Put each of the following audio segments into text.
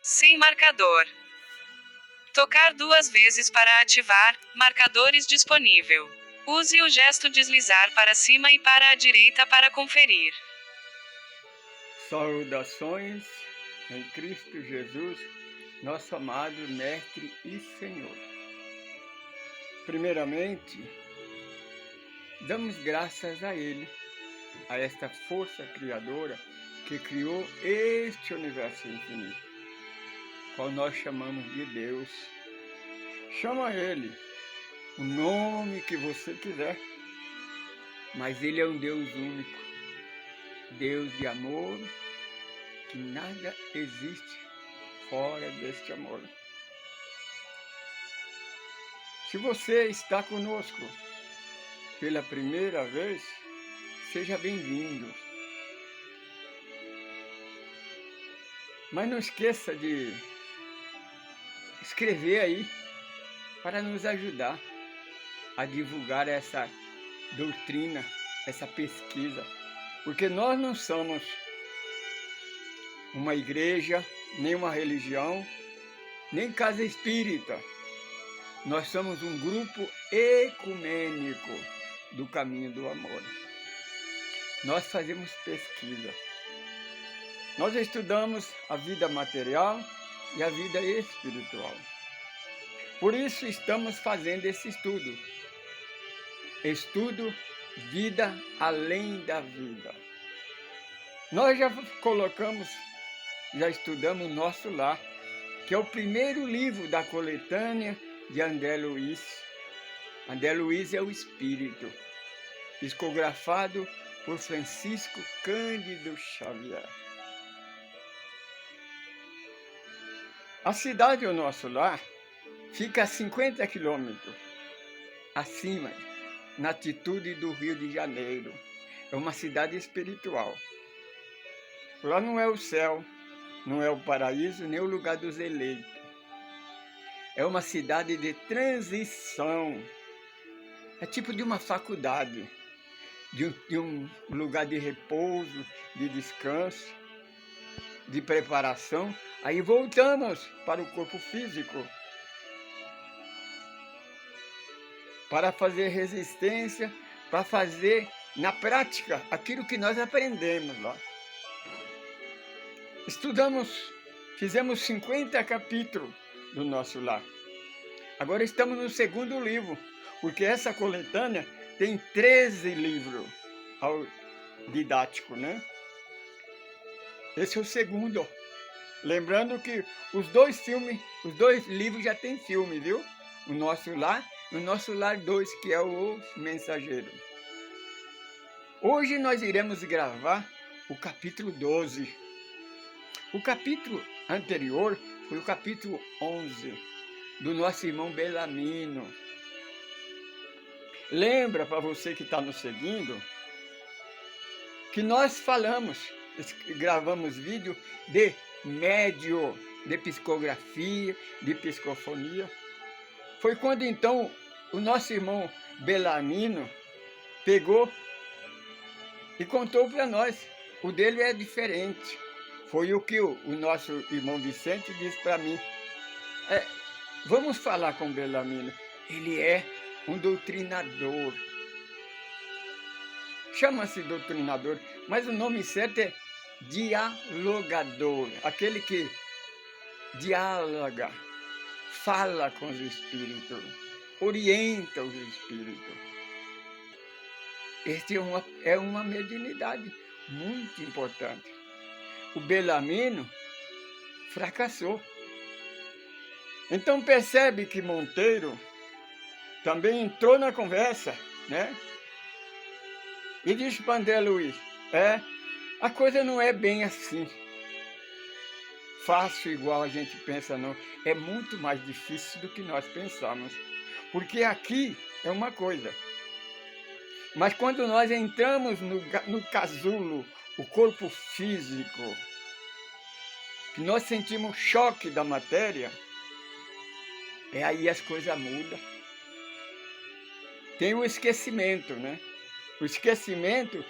Sem marcador. Tocar 2 vezes para ativar, marcadores disponível. Use o gesto deslizar para cima e para a direita para conferir. Saudações em Cristo Jesus, nosso amado Mestre e Senhor. Primeiramente, damos graças a Ele, a esta força criadora que criou este universo infinito, qual nós chamamos de Deus. Chama Ele o nome que você quiser, mas Ele é um Deus único, Deus de amor, que nada existe fora deste amor. Se você está conosco pela primeira vez, seja bem-vindo. Mas não esqueça de escrever aí para nos ajudar a divulgar essa doutrina, essa pesquisa, porque nós não somos uma igreja, nem uma religião, nem casa espírita. Nós somos um grupo ecumênico do caminho do amor. Nós fazemos pesquisa. Nós estudamos a vida material e a vida espiritual. Por isso estamos fazendo esse estudo. Estudo vida além da vida. Nós já estudamos o Nosso Lar, que é o primeiro livro da coletânea de André Luiz. André Luiz é o Espírito, psicografado por Francisco Cândido Xavier. A cidade O Nosso Lar fica a 50 quilômetros acima, na altitude do Rio de Janeiro. É uma cidade espiritual. Lá não é o céu, não é o paraíso, nem o lugar dos eleitos. É uma cidade de transição. É tipo de uma faculdade, de um lugar de repouso, de descanso, de preparação. Aí voltamos para o corpo físico, para fazer resistência, para fazer na prática aquilo que nós aprendemos lá. Fizemos 50 capítulos do Nosso Lar. Agora estamos no segundo livro, porque essa coletânea tem 13 livros didáticos, né? Esse é o segundo. Lembrando que os dois livros já tem filme, viu? O Nosso Lar e o Nosso Lar 2, que é o Mensageiro. Hoje nós iremos gravar o capítulo 12. O capítulo anterior foi o capítulo 11, do nosso irmão Belamino. Lembra, para você que está nos seguindo, que nós gravamos vídeo de médio, de psicografia, de psicofonia. Foi quando então o nosso irmão Belamino pegou e contou para nós. O dele é diferente. Foi o que o nosso irmão Vicente disse para mim. Vamos falar com o Belamino. Ele é um doutrinador. Chama-se doutrinador, mas o nome certo é dialogador. Aquele que dialoga, fala com os espíritos, orienta os espíritos. Este é uma mediunidade muito importante. O Belamino fracassou. Então percebe que Monteiro também entrou na conversa, né? E disse para André Luiz, a coisa não é bem assim. Fácil igual a gente pensa, não. É muito mais difícil do que nós pensamos. Porque aqui é uma coisa. Mas quando nós entramos no casulo, o corpo físico, que nós sentimos choque da matéria, aí as coisas mudam. Tem o esquecimento, né? O esquecimento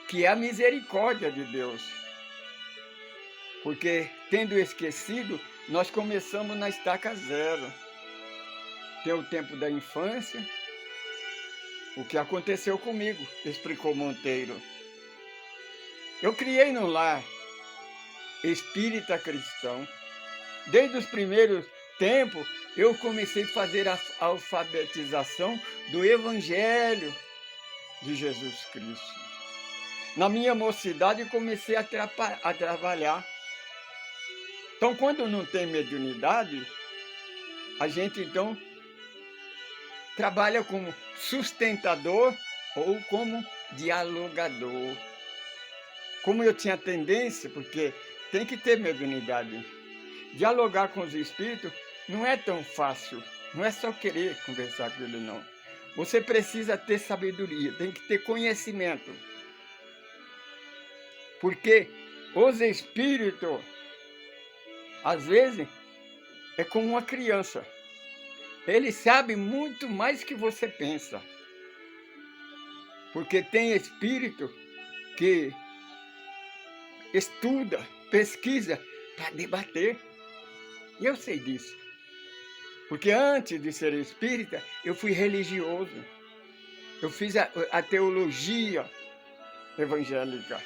que é a misericórdia de Deus. Porque, tendo esquecido, nós começamos na estaca zero. Tem o tempo da infância, o que aconteceu comigo, explicou Monteiro. Eu criei no lar espírita cristão. Desde os primeiros tempos, eu comecei a fazer a alfabetização do Evangelho de Jesus Cristo. Na minha mocidade, comecei a trabalhar. Então, quando não tem mediunidade, a gente, então, trabalha como sustentador ou como dialogador. Como eu tinha tendência, porque tem que ter mediunidade, dialogar com os espíritos não é tão fácil, não é só querer conversar com ele, não. Você precisa ter sabedoria, tem que ter conhecimento. Porque os espíritos, às vezes, é como uma criança. Ele sabe muito mais que você pensa. Porque tem espírito que estuda, pesquisa para debater. E eu sei disso. Porque antes de ser espírita, eu fui religioso. Eu fiz a teologia evangélica.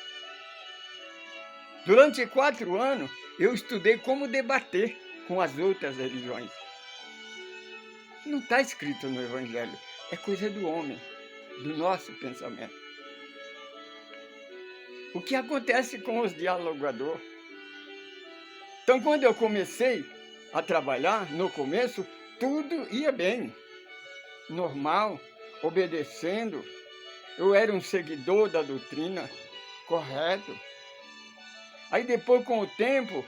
Durante 4 anos, eu estudei como debater com as outras religiões. Não está escrito no Evangelho, é coisa do homem, do nosso pensamento. O que acontece com os dialogadores? Então, quando eu comecei a trabalhar, no começo, tudo ia bem, normal, obedecendo. Eu era um seguidor da doutrina, correto. Aí depois, com o tempo,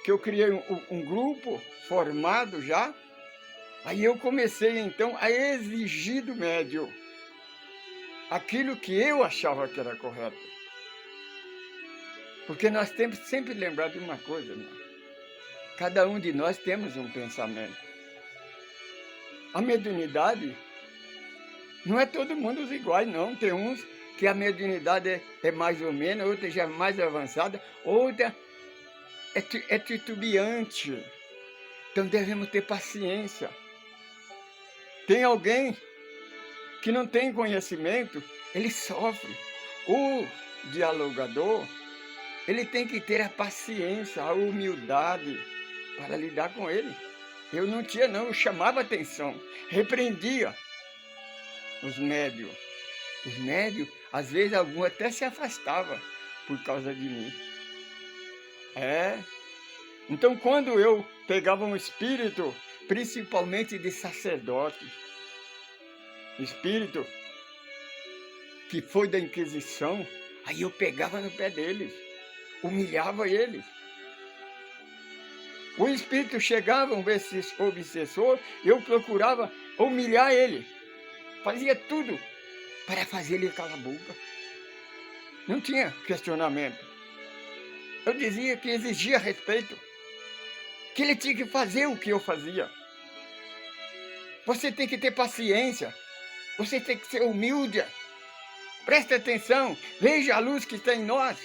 que eu criei um grupo formado já, aí eu comecei, então, a exigir do médium aquilo que eu achava que era correto. Porque nós temos que sempre lembrar de uma coisa, né? Cada um de nós temos um pensamento. A mediunidade não é todo mundo iguais, não. Tem uns que a mediunidade é mais ou menos, outra já é mais avançada, outra é titubeante. Então devemos ter paciência. Tem alguém que não tem conhecimento, ele sofre. O dialogador, ele tem que ter a paciência, a humildade para lidar com ele. Eu não tinha, não, eu chamava atenção, repreendia os médios. Os médios, às vezes, alguns até se afastavam por causa de mim. Então, quando eu pegava um espírito, principalmente de sacerdote, espírito que foi da Inquisição, aí eu pegava no pé deles, humilhava eles. O espírito chegava, um obsessor, eu procurava humilhar ele. Fazia tudo para fazer ele calar a boca. Não tinha questionamento. Eu dizia que exigia respeito, que ele tinha que fazer o que eu fazia. Você tem que ter paciência, você tem que ser humilde. Preste atenção, veja a luz que está em nós.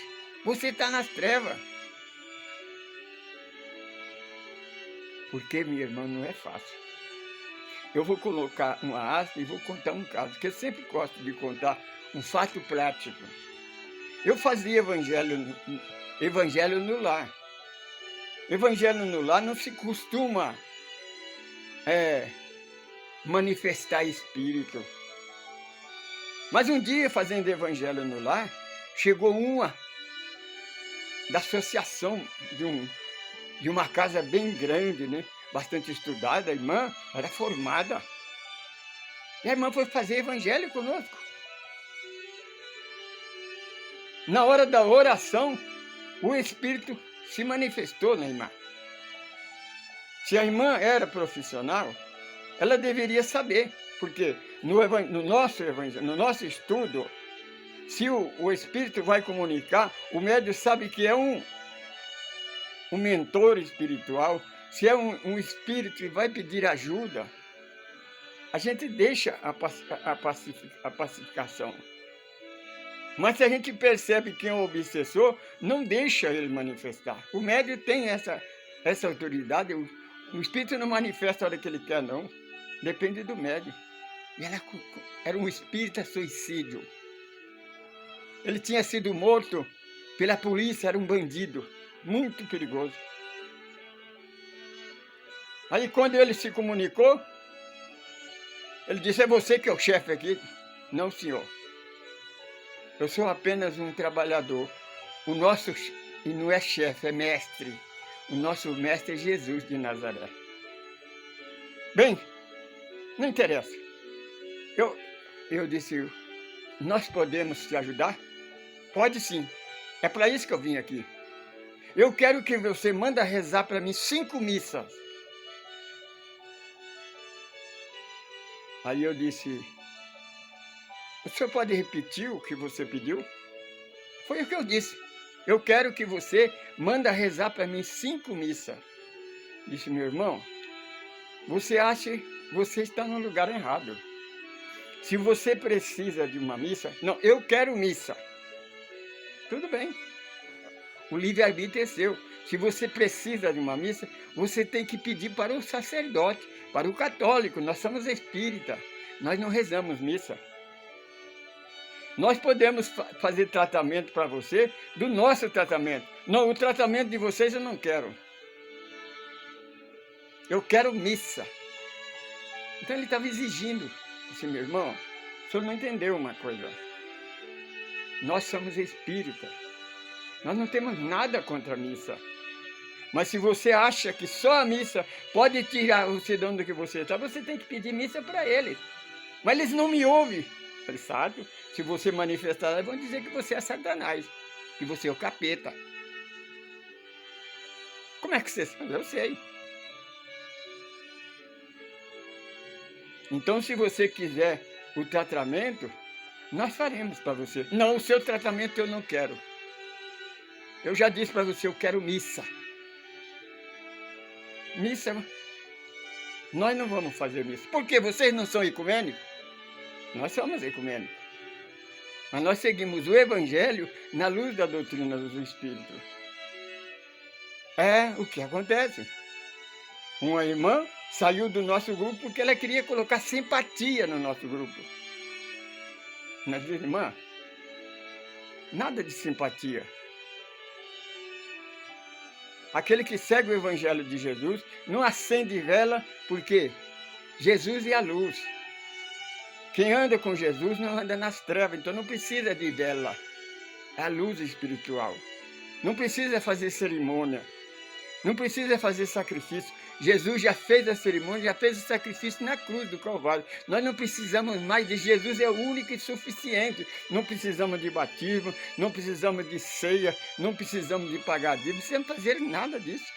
Você está nas trevas. Porque, minha irmã, não é fácil. Eu vou colocar uma aspa e vou contar um caso, que eu sempre gosto de contar um fato prático. Eu fazia evangelho no lar. Evangelho no lar não se costuma manifestar espírito. Mas um dia, fazendo evangelho no lar, chegou uma da associação de uma casa bem grande, né? Bastante estudada, a irmã era formada. E a irmã foi fazer evangelho conosco. Na hora da oração, o Espírito se manifestou na irmã. Se a irmã era profissional, ela deveria saber, porque no nosso estudo, se o Espírito vai comunicar, o médium sabe que é um mentor espiritual. Se é um espírito que vai pedir ajuda, a gente deixa a pacificação. Mas se a gente percebe que é um obsessor, não deixa ele manifestar. O médium tem essa autoridade, o espírito não manifesta a hora que ele quer, não. Depende do médium. E ela era um espírita suicídio. Ele tinha sido morto pela polícia, era um bandido, muito perigoso. Aí quando ele se comunicou, ele disse, é você que é o chefe aqui? Não, senhor. Eu sou apenas um trabalhador. O nosso, e não é chefe, é mestre. O nosso mestre é Jesus de Nazaré. Bem, não interessa. Eu disse, nós podemos te ajudar? Pode sim. É para isso que eu vim aqui. Eu quero que você manda rezar para mim 5 missas. Aí eu disse, o senhor pode repetir o que você pediu? Foi o que eu disse. Eu quero que você manda rezar para mim 5 missas. Disse, meu irmão, você acha que você está no lugar errado. Se você precisa de uma missa, não, eu quero missa. Tudo bem. O livre-arbítrio é seu. Se você precisa de uma missa, você tem que pedir para o sacerdote, para o católico. Nós somos espírita. Nós não rezamos missa. Nós podemos fazer tratamento para você do nosso tratamento. Não, o tratamento de vocês eu não quero. Eu quero missa. Então ele estava exigindo. Disse, meu irmão, o senhor não entendeu uma coisa. Nós somos espíritas. Nós não temos nada contra a missa. Mas se você acha que só a missa pode tirar você de onde que você está, você tem que pedir missa para eles. Mas eles não me ouvem. Eu falei, sabe? Se você manifestar, eles vão dizer que você é Satanás, que você é o capeta. Como é que você sabe? Eu sei. Então, se você quiser o tratamento, nós faremos para você. Não, o seu tratamento eu não quero. Eu já disse para você, eu quero missa. Missa, nós não vamos fazer missa. Por quê? Vocês não são ecumênicos? Nós somos ecumênicos. Mas nós seguimos o Evangelho na luz da doutrina dos Espíritos. É o que acontece. Uma irmã saiu do nosso grupo porque ela queria colocar simpatia no nosso grupo. Nós dizemos, irmã, nada de simpatia. Aquele que segue o Evangelho de Jesus não acende vela, porque Jesus é a luz. Quem anda com Jesus não anda nas trevas, então não precisa de vela. É a luz espiritual. Não precisa fazer cerimônia. Não precisa fazer sacrifício. Jesus já fez a cerimônia, já fez o sacrifício na cruz do Calvário. Nós não precisamos mais de Jesus, é o único e suficiente. Não precisamos de batismo, não precisamos de ceia, não precisamos de pagar dívida, não precisamos fazer nada disso.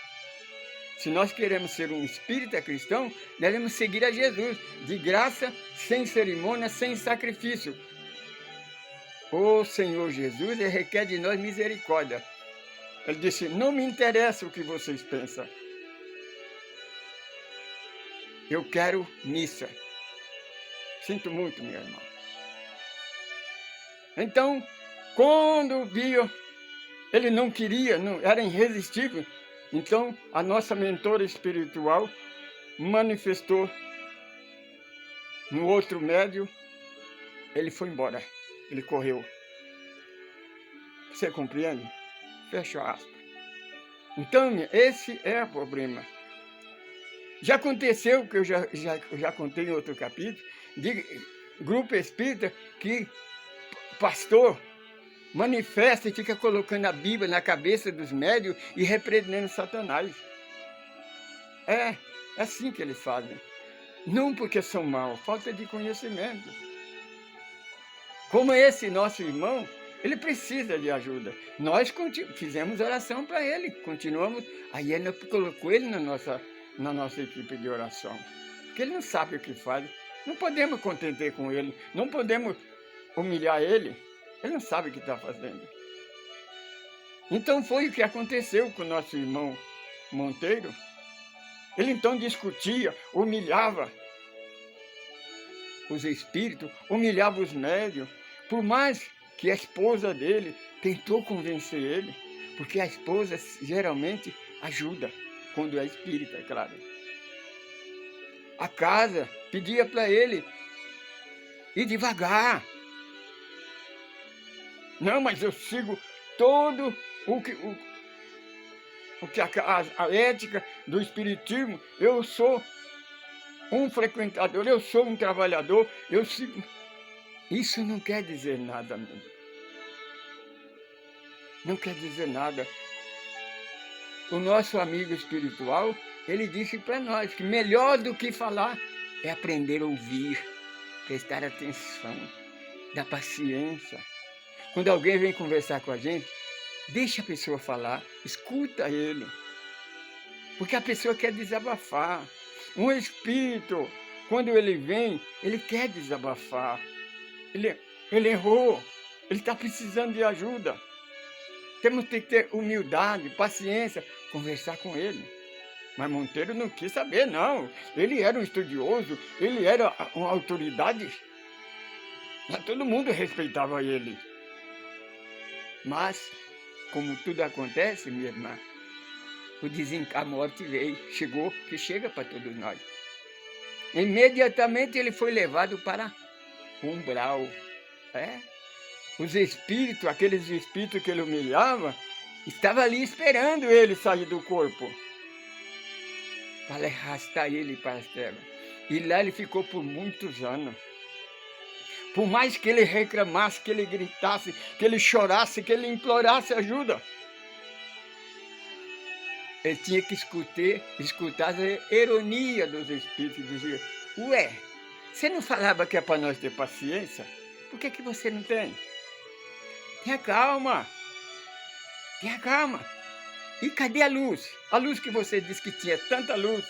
Se nós queremos ser um espírita cristão, devemos seguir a Jesus, de graça, sem cerimônia, sem sacrifício. O Senhor Jesus requer de nós misericórdia. Ele disse, não me interessa o que vocês pensam. Eu quero missa. Sinto muito, minha irmã. Então, quando viu, ele não queria, não, era irresistível. Então, a nossa mentora espiritual manifestou no outro médium, ele foi embora, ele correu. Você compreende? Fecha aspas. Então, esse é o problema. Já aconteceu, que eu já contei em outro capítulo, de grupo espírita que pastor manifesta e fica colocando a Bíblia na cabeça dos médios e repreendendo Satanás. É assim que eles fazem. Não porque são maus, falta de conhecimento. Como esse nosso irmão, ele precisa de ajuda. Nós fizemos oração para ele, continuamos. Aí ele colocou ele na nossa equipe de oração. Porque ele não sabe o que faz. Não podemos contentar com ele, não podemos humilhar ele. Ele não sabe o que está fazendo. Então foi o que aconteceu com o nosso irmão Monteiro. Ele então discutia, humilhava os espíritos, humilhava os médios. Por mais que a esposa dele tentou convencer ele, porque a esposa geralmente ajuda, quando é espírita, é claro. A casa pedia para ele ir devagar. Não, mas eu sigo todo o que a ética do espiritismo, eu sou um frequentador, eu sou um trabalhador, eu sigo. Isso não quer dizer nada, amigo. Não quer dizer nada. O nosso amigo espiritual, ele disse para nós que melhor do que falar é aprender a ouvir, prestar atenção, dar paciência. Quando alguém vem conversar com a gente, deixa a pessoa falar, escuta ele. Porque a pessoa quer desabafar. Um espírito, quando ele vem, ele quer desabafar. Ele errou, ele está precisando de ajuda. Temos que ter humildade, paciência, conversar com ele. Mas Monteiro não quis saber, não. Ele era um estudioso, ele era uma autoridade. Todo mundo respeitava ele. Mas, como tudo acontece, minha irmã, a morte veio, chegou, que chega para todos nós. Imediatamente ele foi levado para o umbral. Os espíritos, aqueles espíritos que ele humilhava, estavam ali esperando ele sair do corpo, para arrastar ele para as trevas. E lá ele ficou por muitos anos. Por mais que ele reclamasse, que ele gritasse, que ele chorasse, que ele implorasse ajuda, ele tinha que escutar a ironia dos espíritos e dizer: ué, você não falava que é para nós ter paciência? Por que você não tem? Tenha calma. Tenha calma. E cadê a luz? A luz que você disse que tinha tanta luz,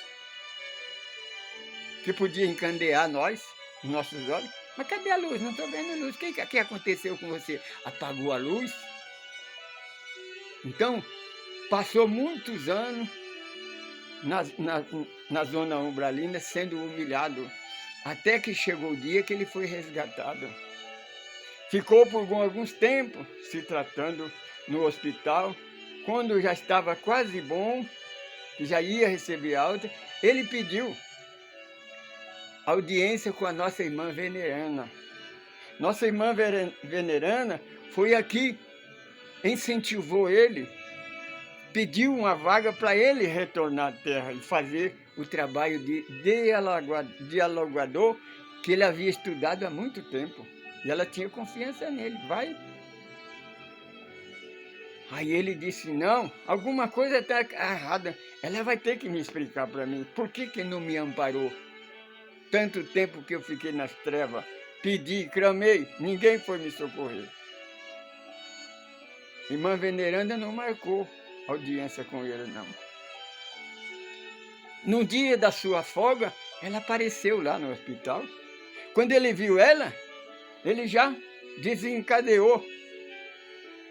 que podia encandear nós, os nossos olhos. Mas cadê a luz? Não estou vendo luz. O que aconteceu com você? Apagou a luz? Então, passou muitos anos na zona umbralina sendo humilhado, até que chegou o dia que ele foi resgatado. Ficou por alguns tempos se tratando no hospital. Quando já estava quase bom, que já ia receber alta, ele pediu audiência com a nossa irmã venerana. Nossa irmã venerana foi aqui, incentivou ele, pediu uma vaga para ele retornar à terra e fazer o trabalho de dialogador que ele havia estudado há muito tempo. E ela tinha confiança nele, vai. Aí ele disse: não, alguma coisa está errada, ela vai ter que me explicar para mim, por que não me amparou? Tanto tempo que eu fiquei nas trevas, pedi, clamei, ninguém foi me socorrer. Irmã veneranda não marcou audiência com ele, não. No dia da sua folga, ela apareceu lá no hospital. Quando ele viu ela, ele já desencadeou.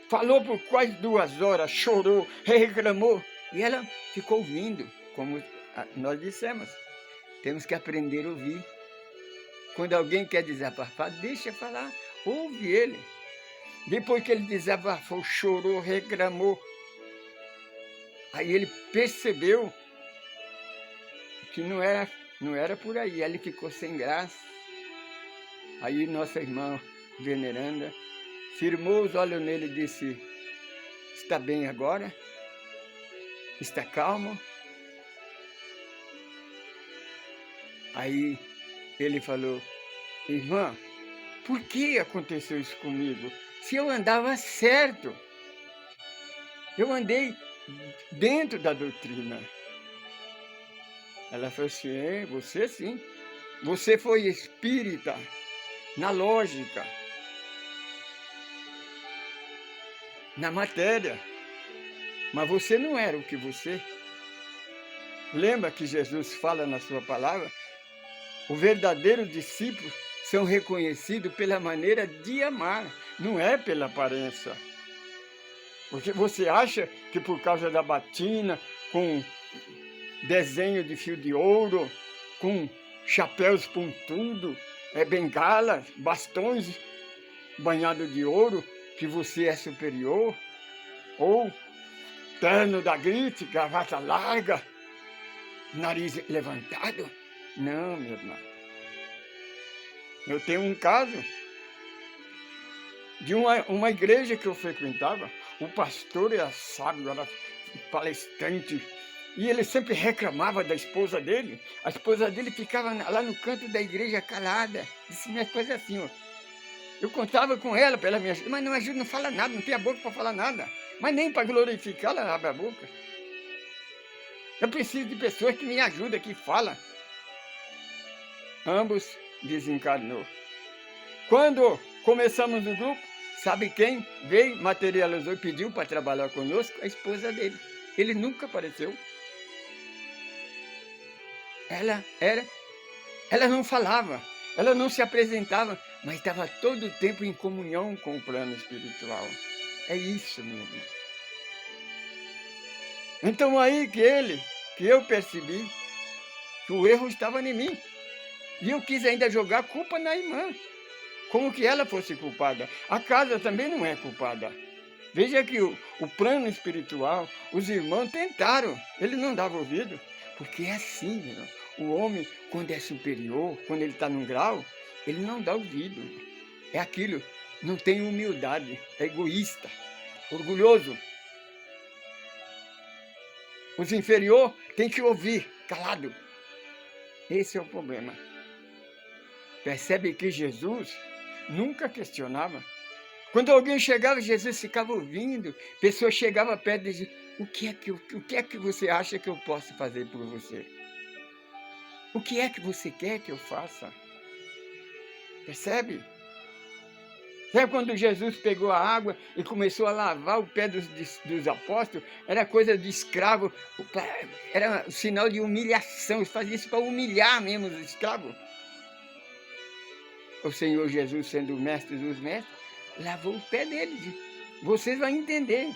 Falou por quase 2 horas, chorou, reclamou. E ela ficou ouvindo, como nós dissemos. Temos que aprender a ouvir. Quando alguém quer desabafar, deixa falar, ouve ele. Depois que ele desabafou, chorou, reclamou, aí ele percebeu que não era por aí. Ele ficou sem graça. Aí nossa irmã veneranda firmou os olhos nele e disse: está bem agora? Está calmo? Aí ele falou: irmã, por que aconteceu isso comigo? Se eu andava certo, eu andei dentro da doutrina. Ela falou assim: você sim, você foi espírita, na lógica, na matéria, mas você não era o que você. Lembra que Jesus fala na sua palavra? O verdadeiro discípulo são reconhecidos pela maneira de amar, não é pela aparência. Porque você acha que por causa da batina, com desenho de fio de ouro, com chapéus pontudos, bengalas, bastões, banhado de ouro, que você é superior, ou terno da grife, gravata larga, nariz levantado. Não, meu irmão. Eu tenho um caso de uma igreja que eu frequentava. O pastor era sábio, era palestrante, e ele sempre reclamava da esposa dele. A esposa dele ficava lá no canto da igreja calada. Disse minha esposa é assim, ó. Eu contava com ela para ela me ajudar, mas não ajuda, não fala nada, não tem a boca para falar nada. Mas nem para glorificar ela abre a boca. Eu preciso de pessoas que me ajudam, que falam. Ambos desencarnou. Quando começamos o grupo, sabe quem veio, materializou e pediu para trabalhar conosco? A esposa dele. Ele nunca apareceu. Ela não falava, ela não se apresentava, mas estava todo o tempo em comunhão com o plano espiritual. É isso, meu irmão. Então aí que eu percebi que o erro estava em mim. E eu quis ainda jogar a culpa na irmã, como que ela fosse culpada. A casa também não é culpada. Veja que o plano espiritual, os irmãos tentaram, ele não dava ouvido, porque é assim, meu irmão. O homem, quando é superior, quando ele está num grau, ele não dá ouvido. É aquilo, não tem humildade, é egoísta, orgulhoso. Os inferiores têm que ouvir, calado. Esse é o problema. Percebe que Jesus nunca questionava. Quando alguém chegava, Jesus ficava ouvindo. Pessoas chegavam perto e diziam, o que é que você acha que eu posso fazer por você? O que é que você quer que eu faça? Percebe? Sabe quando Jesus pegou a água e começou a lavar o pé dos apóstolos? Era coisa de escravo, era um sinal de humilhação. Ele fazia isso para humilhar mesmo os escravos. O Senhor Jesus, sendo o mestre dos mestres, lavou o pé deles. Vocês vão entender.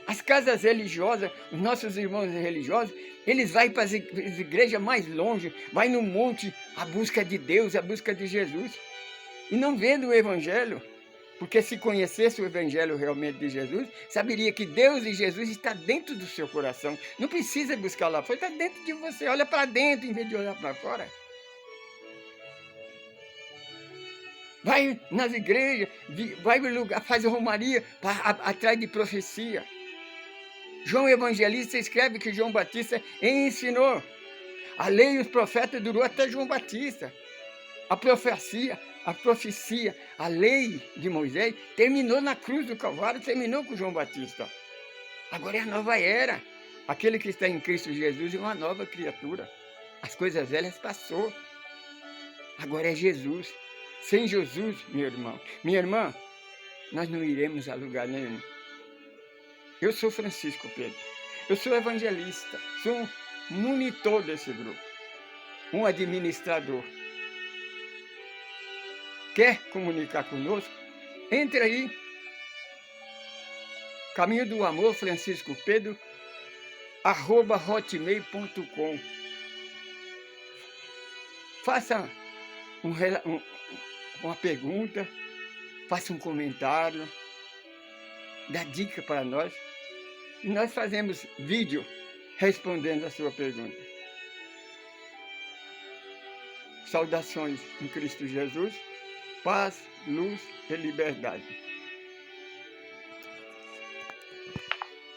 As casas religiosas, os nossos irmãos religiosos, eles vão para as igrejas mais longe, vai no monte à busca de Deus, à busca de Jesus. E não vendo o Evangelho, porque se conhecesse o Evangelho realmente de Jesus, saberia que Deus e Jesus está dentro do seu coração. Não precisa buscar lá fora, está dentro de você. Olha para dentro em vez de olhar para fora. Vai nas igrejas, vai no lugar, faz romaria atrás de profecia. João Evangelista escreve que João Batista ensinou. A lei e os profetas durou até João Batista. A profecia, a lei de Moisés terminou na cruz do Calvário, terminou com João Batista. Agora é a nova era. Aquele que está em Cristo Jesus é uma nova criatura. As coisas velhas passou. Agora é Jesus. Sem Jesus, meu irmão, minha irmã, nós não iremos a lugar nenhum. Eu sou Francisco Pedro, eu sou evangelista, sou um monitor desse grupo, um administrador. Quer comunicar conosco? Entre aí, Caminho do Amor, Francisco Pedro, @hotmail.com. Faça uma pergunta, faça um comentário, dá dica para nós. E nós fazemos vídeo respondendo a sua pergunta. Saudações em Cristo Jesus, paz, luz e liberdade.